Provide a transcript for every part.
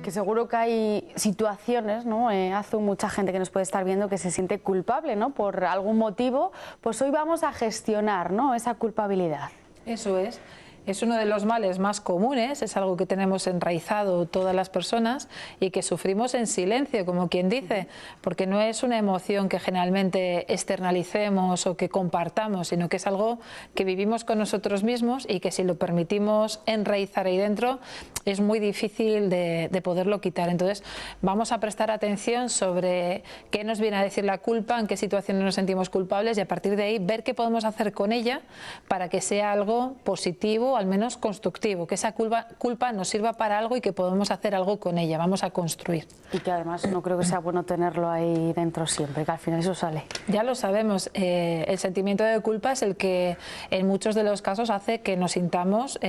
Que seguro que hay situaciones, ¿no? Azu, mucha gente que nos puede estar viendo que se siente culpable, ¿no? Por algún motivo. Pues hoy vamos a gestionar, ¿no? Esa culpabilidad. Eso es uno de los males más comunes, es algo que tenemos enraizado todas las personas y que sufrimos en silencio, como quien dice, porque no es una emoción que generalmente externalicemos o que compartamos, sino que es algo que vivimos con nosotros mismos y que si lo permitimos enraizar ahí dentro es muy difícil de poderlo quitar. Entonces vamos a prestar atención sobre qué nos viene a decir la culpa, en qué situaciones nos sentimos culpables y a partir de ahí ver qué podemos hacer con ella para que sea algo positivo, al menos constructivo, que esa culpa nos sirva para algo y que podemos hacer algo con ella, vamos a construir. Y que además no creo que sea bueno tenerlo ahí dentro siempre, que al final eso sale. Ya lo sabemos, el sentimiento de culpa es el que en muchos de los casos hace que nos sintamos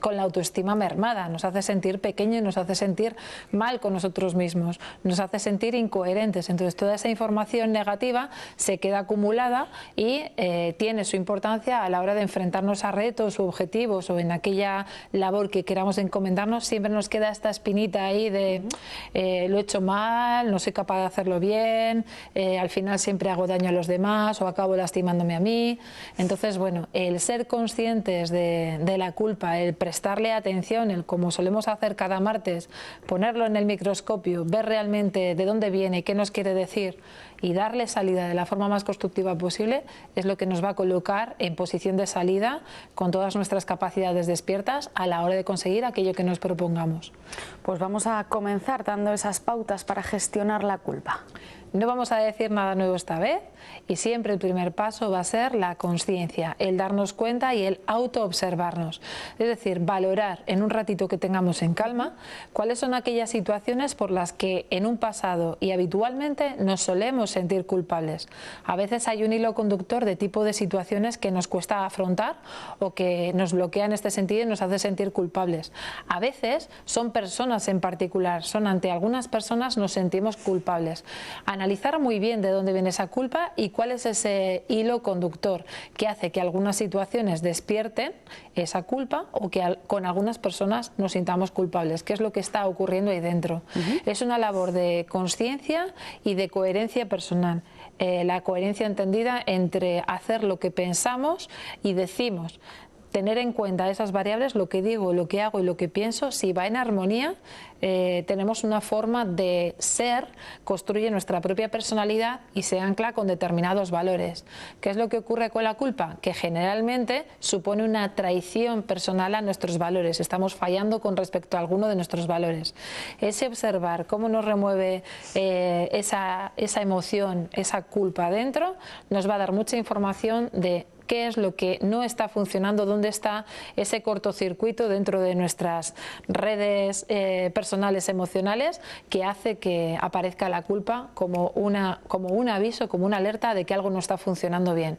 con la autoestima mermada, nos hace sentir pequeños, nos hace sentir mal con nosotros mismos, nos hace sentir incoherentes. Entonces toda esa información negativa se queda acumulada y tiene su importancia a la hora de enfrentarnos a retos u objetivos o en aquella labor que queramos encomendarnos. Siempre nos queda esta espinita ahí de lo he hecho mal, no soy capaz de hacerlo bien, al final siempre hago daño a los demás o acabo lastimándome a mí. Entonces, bueno, el ser conscientes de la culpa, el prestarle atención, el como solemos hacer cada martes, ponerlo en el microscopio, ver realmente de dónde viene, qué nos quiere decir y darle salida de la forma más constructiva posible, es lo que nos va a colocar en posición de salida con todas nuestras capacidades despiertas a la hora de conseguir aquello que nos propongamos. Pues vamos a comenzar dando esas pautas para gestionar la culpa. No vamos a decir nada nuevo esta vez y siempre el primer paso va a ser la consciencia, el darnos cuenta y el autoobservarnos. Es decir, valorar en un ratito que tengamos en calma cuáles son aquellas situaciones por las que en un pasado y habitualmente nos solemos sentir culpables. A veces hay un hilo conductor de tipo de situaciones que nos cuesta afrontar o que nos bloquea en este sentido y nos hace sentir culpables. A veces son personas en particular, ante algunas personas nos sentimos culpables. Analizar muy bien de dónde viene esa culpa y cuál es ese hilo conductor que hace que algunas situaciones despierten esa culpa o que con algunas personas nos sintamos culpables, qué es lo que está ocurriendo ahí dentro. Es una labor de conciencia y de coherencia personal. La coherencia entendida entre hacer lo que pensamos y decimos. Tener en cuenta esas variables, lo que digo, lo que hago y lo que pienso, si va en armonía, tenemos una forma de ser, construye nuestra propia personalidad y se ancla con determinados valores. ¿Qué es lo que ocurre con la culpa? Que generalmente supone una traición personal a nuestros valores, estamos fallando con respecto a alguno de nuestros valores. Ese observar cómo nos remueve esa emoción, esa culpa dentro, nos va a dar mucha información de qué es lo que no está funcionando, dónde está ese cortocircuito dentro de nuestras redes personales emocionales que hace que aparezca la culpa como un aviso, como una alerta de que algo no está funcionando bien.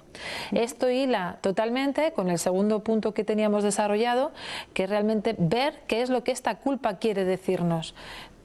Esto hila totalmente con el segundo punto que teníamos desarrollado, que es realmente ver qué es lo que esta culpa quiere decirnos.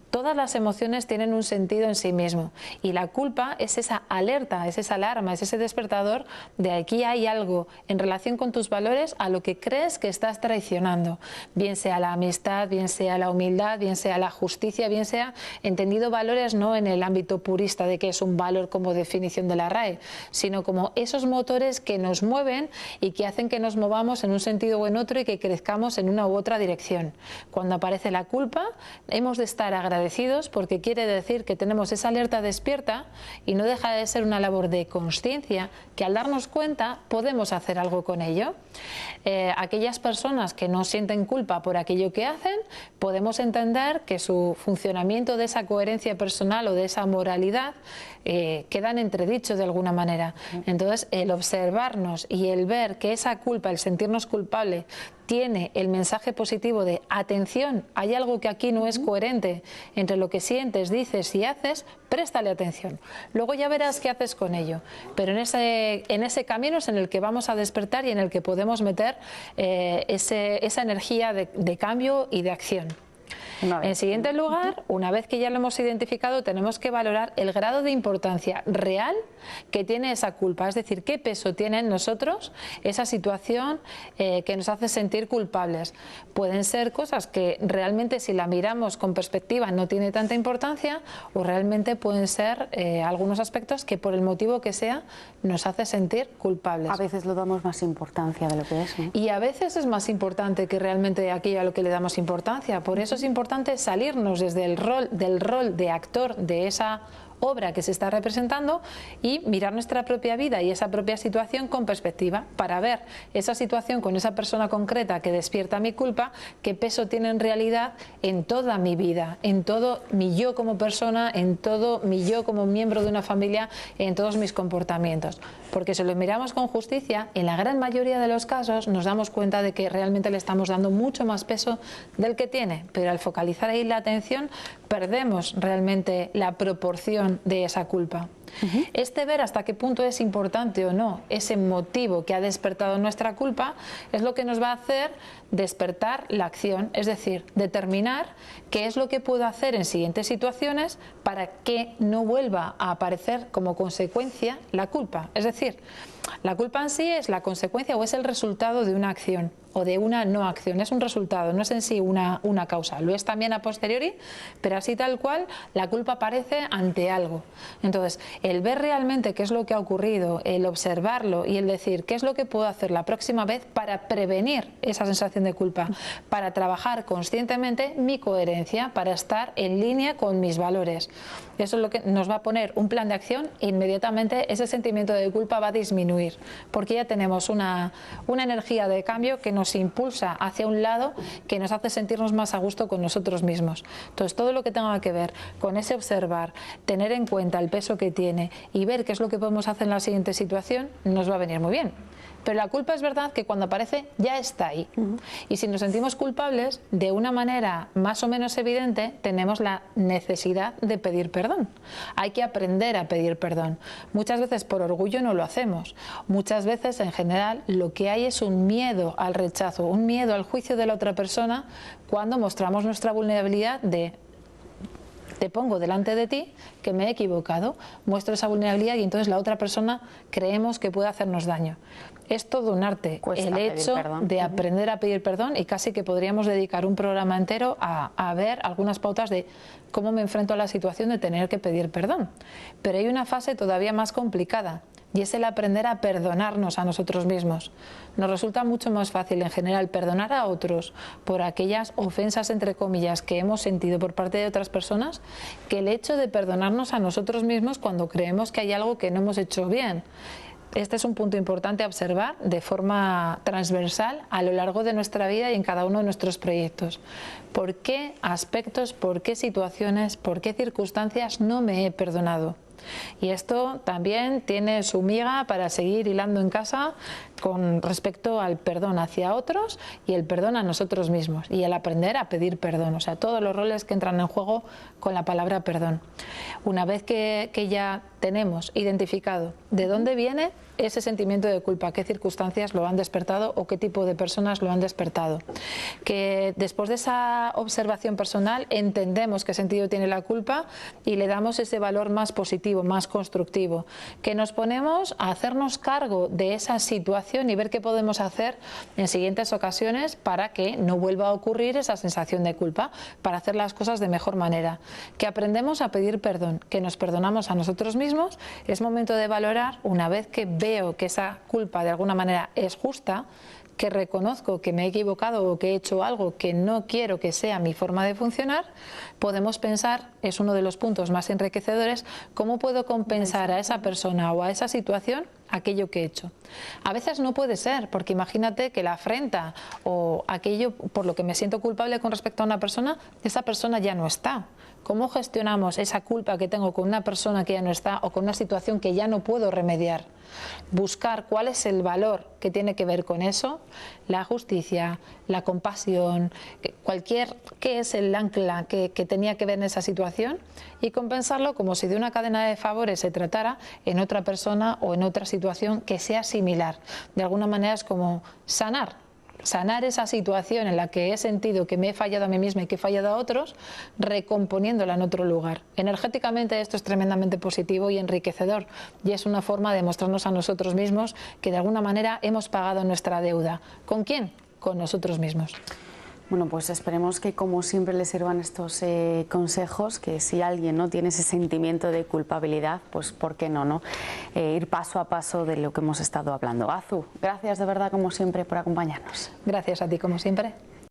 Todas las emociones tienen un sentido en sí mismo y la culpa es esa alerta, es esa alarma, es ese despertador de aquí hay algo en relación con tus valores a lo que crees que estás traicionando, bien sea la amistad, bien sea la humildad, bien sea la justicia, bien sea entendido valores no en el ámbito purista de que es un valor como definición de la RAE, sino como esos motores que nos mueven y que hacen que nos movamos en un sentido o en otro y que crezcamos en una u otra dirección. Cuando aparece la culpa, hemos de estar agradecidos porque quiere decir que tenemos esa alerta despierta y no deja de ser una labor de consciencia que al darnos cuenta podemos hacer algo con ello. Aquellas personas que no sienten culpa por aquello que hacen, podemos entender que su funcionamiento de esa coherencia personal o de esa moralidad quedan entredichos de alguna manera. Entonces el observarnos y el ver que esa culpa, el sentirnos culpable, tiene el mensaje positivo de atención, hay algo que aquí no es coherente entre lo que sientes, dices y haces, préstale atención. Luego ya verás qué haces con ello. Pero en ese camino es en el que vamos a despertar y en el que podemos meter esa energía de cambio y de acción. En siguiente lugar, una vez que ya lo hemos identificado, tenemos que valorar el grado de importancia real que tiene esa culpa, es decir, qué peso tiene en nosotros esa situación que nos hace sentir culpables. Pueden ser cosas que realmente, si la miramos con perspectiva, no tiene tanta importancia, o realmente pueden ser algunos aspectos que, por el motivo que sea, nos hace sentir culpables. A veces lo damos más importancia de lo que es, ¿no? Y a veces es más importante que realmente aquello a lo que le damos importancia. Por eso es importante salirnos desde el rol de actor de esa obra que se está representando y mirar nuestra propia vida y esa propia situación con perspectiva, para ver esa situación con esa persona concreta que despierta mi culpa, qué peso tiene en realidad en toda mi vida, en todo mi yo como persona, en todo mi yo como miembro de una familia, en todos mis comportamientos. Porque si lo miramos con justicia, en la gran mayoría de los casos nos damos cuenta de que realmente le estamos dando mucho más peso del que tiene, pero al focalizar ahí la atención perdemos realmente la proporción de esa culpa. Este ver hasta qué punto es importante o no ese motivo que ha despertado nuestra culpa es lo que nos va a hacer despertar la acción, es decir, determinar qué es lo que puedo hacer en siguientes situaciones para que no vuelva a aparecer como consecuencia la culpa. Es decir, la culpa en sí es la consecuencia o es el resultado de una acción o de una no acción, es un resultado, no es en sí una causa, lo es también a posteriori, pero así tal cual la culpa aparece ante algo. Entonces, el ver realmente qué es lo que ha ocurrido, el observarlo y el decir qué es lo que puedo hacer la próxima vez para prevenir esa sensación de culpa, para trabajar conscientemente mi coherencia, para estar en línea con mis valores. Eso es lo que nos va a poner un plan de acción e inmediatamente ese sentimiento de culpa va a disminuir, porque ya tenemos una energía de cambio que nos impulsa hacia un lado que nos hace sentirnos más a gusto con nosotros mismos. Entonces, todo lo que tenga que ver con ese observar, tener en cuenta el peso que tiene y ver qué es lo que podemos hacer en la siguiente situación, nos va a venir muy bien. Pero la culpa es verdad que cuando aparece ya está ahí. Y si nos sentimos culpables, de una manera más o menos evidente, tenemos la necesidad de pedir perdón. Hay que aprender a pedir perdón. Muchas veces por orgullo no lo hacemos. Muchas veces, en general, lo que hay es un miedo al rechazo, un miedo al juicio de la otra persona cuando mostramos nuestra vulnerabilidad de: te pongo delante de ti que me he equivocado, muestro esa vulnerabilidad y entonces la otra persona creemos que puede hacernos daño. Es todo un arte, el hecho de aprender a pedir perdón, y casi que podríamos dedicar un programa entero a ver algunas pautas de cómo me enfrento a la situación de tener que pedir perdón. Pero hay una fase todavía más complicada, y es el aprender a perdonarnos a nosotros mismos. Nos resulta mucho más fácil en general perdonar a otros por aquellas ofensas, entre comillas, que hemos sentido por parte de otras personas, que el hecho de perdonarnos a nosotros mismos cuando creemos que hay algo que no hemos hecho bien. Este es un punto importante a observar de forma transversal a lo largo de nuestra vida y en cada uno de nuestros proyectos. ¿Por qué aspectos, por qué situaciones, por qué circunstancias no me he perdonado? Y esto también tiene su miga para seguir hilando en casa con respecto al perdón hacia otros y el perdón a nosotros mismos y el aprender a pedir perdón, o sea, todos los roles que entran en juego con la palabra perdón. Una vez que ya tenemos identificado de dónde viene ese sentimiento de culpa, qué circunstancias lo han despertado o qué tipo de personas lo han despertado, que después de esa observación personal entendemos qué sentido tiene la culpa y le damos ese valor más positivo, más constructivo, que nos ponemos a hacernos cargo de esa situación y ver qué podemos hacer en siguientes ocasiones para que no vuelva a ocurrir esa sensación de culpa, para hacer las cosas de mejor manera, que aprendemos a pedir perdón, que nos perdonamos a nosotros mismos. Es momento de valorar, una vez que veo que esa culpa de alguna manera es justa, que reconozco que me he equivocado o que he hecho algo que no quiero que sea mi forma de funcionar, podemos pensar, es uno de los puntos más enriquecedores, cómo puedo compensar a esa persona o a esa situación aquello que he hecho. A veces no puede ser, porque imagínate que la afrenta o aquello por lo que me siento culpable con respecto a una persona, esa persona ya no está. ¿Cómo gestionamos esa culpa que tengo con una persona que ya no está o con una situación que ya no puedo remediar? Buscar cuál es el valor que tiene que ver con eso, la justicia, la compasión, qué es el ancla que tenía que ver en esa situación, y compensarlo como si de una cadena de favores se tratara en otra persona o en otra situación que sea similar. De alguna manera es como sanar sanar esa situación en la que he sentido que me he fallado a mí misma y que he fallado a otros, recomponiéndola en otro lugar. Energéticamente esto es tremendamente positivo y enriquecedor, y es una forma de mostrarnos a nosotros mismos que de alguna manera hemos pagado nuestra deuda. ¿Con quién? Con nosotros mismos. Bueno, pues esperemos que como siempre les sirvan estos consejos, que si alguien no tiene ese sentimiento de culpabilidad, pues ¿por qué no? Ir paso a paso de lo que hemos estado hablando. Azu, gracias de verdad como siempre por acompañarnos. Gracias a ti como siempre.